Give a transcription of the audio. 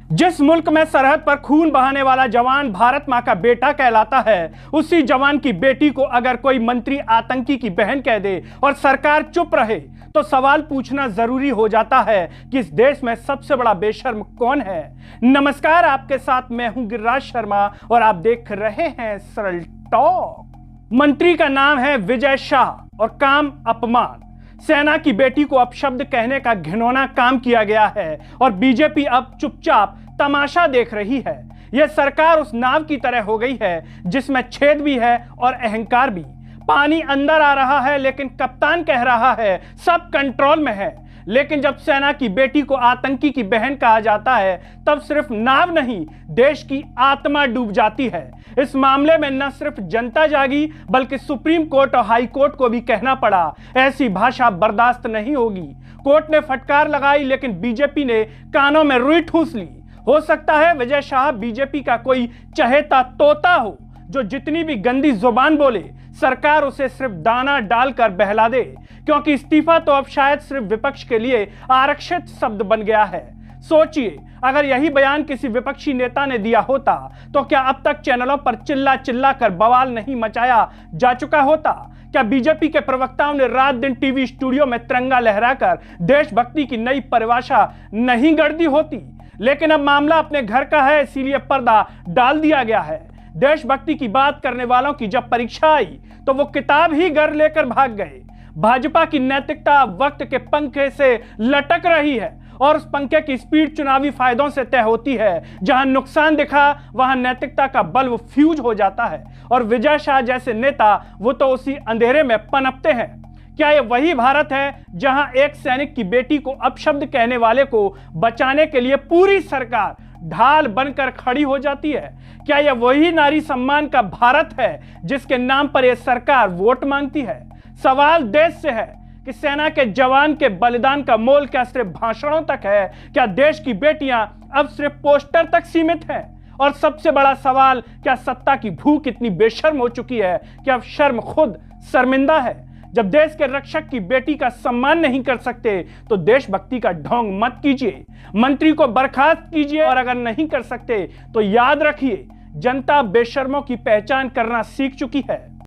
जिस मुल्क में सरहद पर खून बहाने वाला जवान भारत मां का बेटा कहलाता है, उसी जवान की बेटी को अगर कोई मंत्री आतंकी की बहन कह दे और सरकार चुप रहे तो सवाल पूछना जरूरी हो जाता है कि इस देश में सबसे बड़ा बेशर्म कौन है। नमस्कार, आपके साथ मैं हूं गिरिराज शर्मा और आप देख रहे हैं सरल टॉक। मंत्री का नाम है विजय शाह और काम अपमान। सेना की बेटी को अपशब्द कहने का घिनौना काम किया गया है और बीजेपी अब चुपचाप तमाशा देख रही है। यह सरकार उस नाव की तरह हो गई है जिसमें छेद भी है और अहंकार भी। पानी अंदर आ रहा है लेकिन कप्तान कह रहा है सब कंट्रोल में है। लेकिन जब सेना की बेटी को आतंकी की बहन कहा जाता है तब सिर्फ नाव नहीं, देश की आत्मा डूब जाती है। इस मामले में न सिर्फ जनता जागी बल्कि सुप्रीम कोर्ट और हाई कोर्ट को भी कहना पड़ा, ऐसी भाषा बर्दाश्त नहीं होगी। कोर्ट ने फटकार लगाई लेकिन बीजेपी ने कानों में रुई ठूस ली। हो सकता है विजय शाह बीजेपी का कोई चहेता तोता हो जो जितनी भी गंदी जुबान बोले सरकार उसे सिर्फ दाना डालकर बहला दे, क्योंकि इस्तीफा तो अब शायद सिर्फ विपक्ष के लिए आरक्षित शब्द बन गया है। सोचिए, अगर यही बयान किसी विपक्षी नेता ने दिया होता तो क्या अब तक चैनलों पर चिल्ला चिल्ला कर बवाल नहीं मचाया जा चुका होता? क्या बीजेपी के प्रवक्ताओं ने रात दिन टीवी स्टूडियो में तिरंगा लहराकर देशभक्ति की नई परिभाषा नहीं गढ़ दी होती? लेकिन अब मामला अपने घर का है, इसीलिए पर्दा डाल दिया गया है। देशभक्ति की बात करने वालों की जब परीक्षा आई तो वो किताब ही घर लेकर भाग गए। भाजपा की नैतिकता वक्त के पंखे से लटक रही है और उस पंखे की स्पीड चुनावी फायदों से तय होती है। जहां नुकसान दिखा वहां नैतिकता का बल्ब फ्यूज हो जाता है और विजय शाह जैसे नेता वो तो उसी अंधेरे में पनपते हैं। क्या ये वही भारत है जहां एक सैनिक की बेटी को अपशब्द कहने वाले को बचाने के लिए पूरी सरकार ढाल बनकर खड़ी हो जाती है? क्या यह वही नारी सम्मान का भारत है जिसके नाम पर यह सरकार वोट मांगती है? सवाल देश से है कि सेना के जवान के बलिदान का मोल क्या सिर्फ भाषणों तक है? क्या देश की बेटियां अब सिर्फ पोस्टर तक सीमित हैं? और सबसे बड़ा सवाल, क्या सत्ता की भूख इतनी बेशर्म हो चुकी है कि अब शर्म खुद शर्मिंदा है? जब देश के रक्षक की बेटी का सम्मान नहीं कर सकते तो देशभक्ति का ढोंग मत कीजिए। मंत्री को बर्खास्त कीजिए और अगर नहीं कर सकते तो याद रखिए, जनता बेशर्मों की पहचान करना सीख चुकी है।